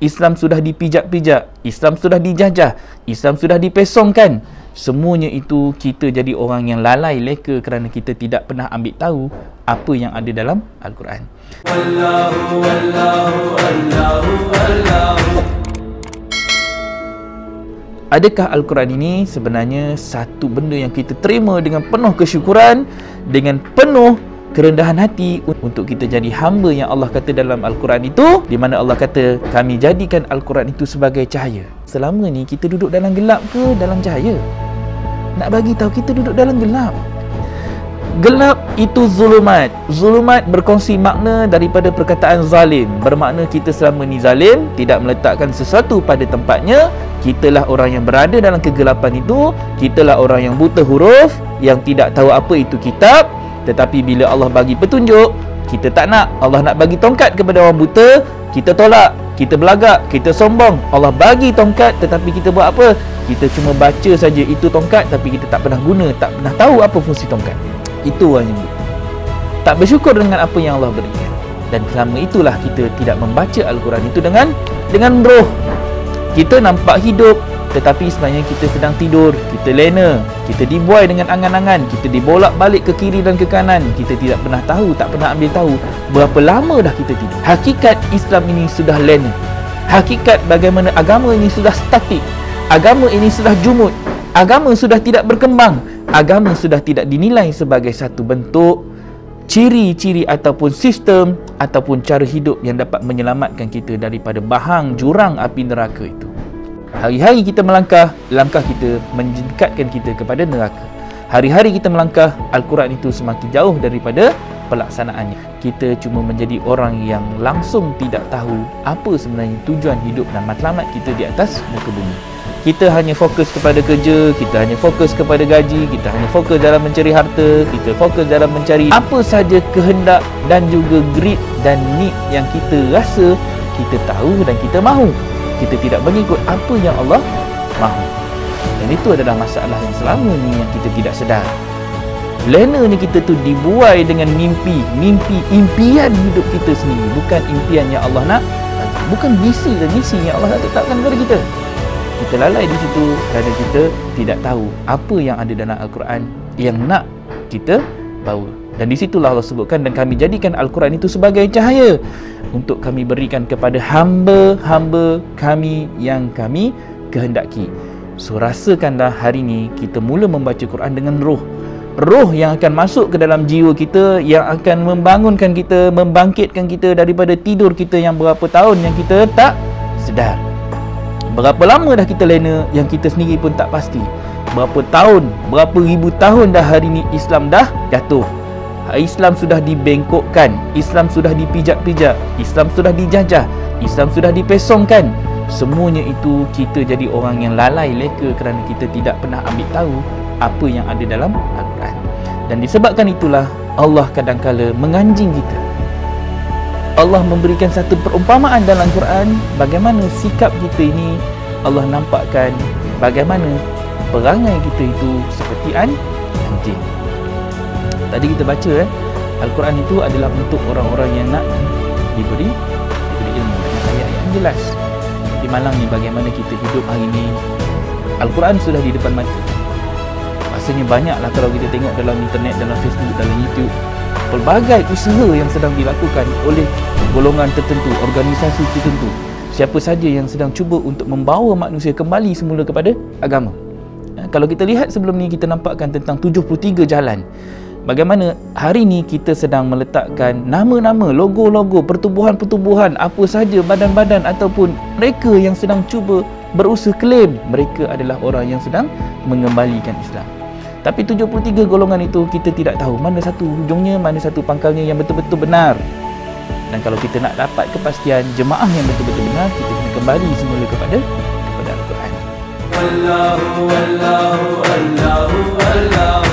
Islam sudah dipijak-pijak, Islam sudah dijajah, Islam sudah dipesongkan. Semuanya itu kita jadi orang yang lalai leka kerana kita tidak pernah ambil tahu apa yang ada dalam Al-Quran. Wallahu, wallahu, wallahu, wallahu. Adakah Al-Quran ini sebenarnya satu benda yang kita terima dengan penuh kesyukuran, dengan penuh kerendahan hati untuk kita jadi hamba yang Allah kata dalam Al-Quran itu, di mana Allah kata kami jadikan Al-Quran itu sebagai cahaya. Selama ni kita duduk dalam gelap ke dalam cahaya? Nak bagi tahu kita duduk dalam gelap. Gelap itu zulumat. Zulumat berkongsi makna daripada perkataan zalim. Bermakna kita selama ni zalim, tidak meletakkan sesuatu pada tempatnya. Kitalah orang yang berada dalam kegelapan itu. Kitalah orang yang buta huruf, yang tidak tahu apa itu kitab. Tetapi bila Allah bagi petunjuk, kita tak nak. Allah nak bagi tongkat kepada orang buta, kita tolak, kita belagak, kita sombong. Allah bagi tongkat tetapi kita buat apa? Kita cuma baca saja itu tongkat tapi kita tak pernah guna, tak pernah tahu apa fungsi tongkat. Itu orang yang buta. Tak bersyukur dengan apa yang Allah berikan. Dan selama itulah kita tidak membaca Al-Quran itu dengan roh. Kita nampak hidup tetapi sebenarnya kita sedang tidur, kita lena, kita dibuai dengan angan-angan, kita dibolak balik ke kiri dan ke kanan. Kita tidak pernah tahu, tak pernah ambil tahu berapa lama dah kita tidur. Hakikat Islam ini sudah lena. Hakikat bagaimana agama ini sudah statik. Agama ini sudah jumud. Agama sudah tidak berkembang. Agama sudah tidak dinilai sebagai satu bentuk ciri-ciri ataupun sistem ataupun cara hidup yang dapat menyelamatkan kita daripada bahang jurang api neraka itu. Hari-hari kita melangkah, langkah kita mendekatkan kita kepada neraka. Hari-hari kita melangkah, Al-Quran itu semakin jauh daripada pelaksanaannya. Kita cuma menjadi orang yang langsung tidak tahu apa sebenarnya tujuan hidup dan matlamat kita di atas muka bumi. Kita hanya fokus kepada kerja, kita hanya fokus kepada gaji, kita hanya fokus dalam mencari harta, kita fokus dalam mencari apa saja kehendak dan juga greed dan need yang kita rasa, kita tahu dan kita mahu. Kita tidak mengikut apa yang Allah mahu. Dan itu adalah masalah yang selama ni yang kita tidak sedar. Lena ni kita tu dibuai dengan mimpi, impian hidup kita sendiri, bukan impian yang Allah nak, bukan visi dan misi yang Allah nak tetapkan kepada kita. Kita lalai di situ kerana kita tidak tahu apa yang ada dalam Al-Quran yang nak kita bawa. Dan di situlah Allah sebutkan, dan kami jadikan Al-Quran itu sebagai cahaya untuk kami berikan kepada hamba-hamba kami yang kami kehendaki. So rasakanlah hari ini kita mula membaca Quran dengan roh. Roh yang akan masuk ke dalam jiwa kita, yang akan membangunkan kita, membangkitkan kita daripada tidur kita yang berapa tahun yang kita tak sedar. Berapa lama dah kita lena yang kita sendiri pun tak pasti. Berapa tahun, berapa ribu tahun dah hari ini Islam dah jatuh. Islam sudah dibengkokkan, Islam sudah dipijak-pijak, Islam sudah dijajah, Islam sudah dipesongkan. Semuanya itu kita jadi orang yang lalai leka kerana kita tidak pernah ambil tahu apa yang ada dalam Al-Quran. Dan disebabkan itulah Allah kadang-kala menganjing kita. Allah memberikan satu perumpamaan dalam Al-Quran bagaimana sikap kita ini. Allah nampakkan bagaimana perangai kita itu seperti anjing. Tadi kita baca Al-Quran itu adalah untuk orang-orang yang nak diberi ilmu dengan ayat-ayat yang jelas. Di malang ni bagaimana kita hidup hari ini, Al-Quran sudah di depan mata. Rasanya banyaklah kalau kita tengok dalam internet, dalam Facebook, dalam YouTube, pelbagai usaha yang sedang dilakukan oleh golongan tertentu, organisasi tertentu. Siapa saja yang sedang cuba untuk membawa manusia kembali semula kepada agama. Kalau kita lihat sebelum ni, kita nampakkan tentang 73 jalan. Bagaimana hari ini kita sedang meletakkan nama-nama, logo-logo, pertubuhan-pertubuhan, apa saja badan-badan ataupun mereka yang sedang cuba berusaha klaim mereka adalah orang yang sedang mengembalikan Islam. Tapi 73 golongan itu kita tidak tahu mana satu hujungnya, mana satu pangkalnya yang betul-betul benar. Dan kalau kita nak dapat kepastian jemaah yang betul-betul benar, kita kena kembali semula kepada Al-Quran. Allahu Allahu Allahu Allahu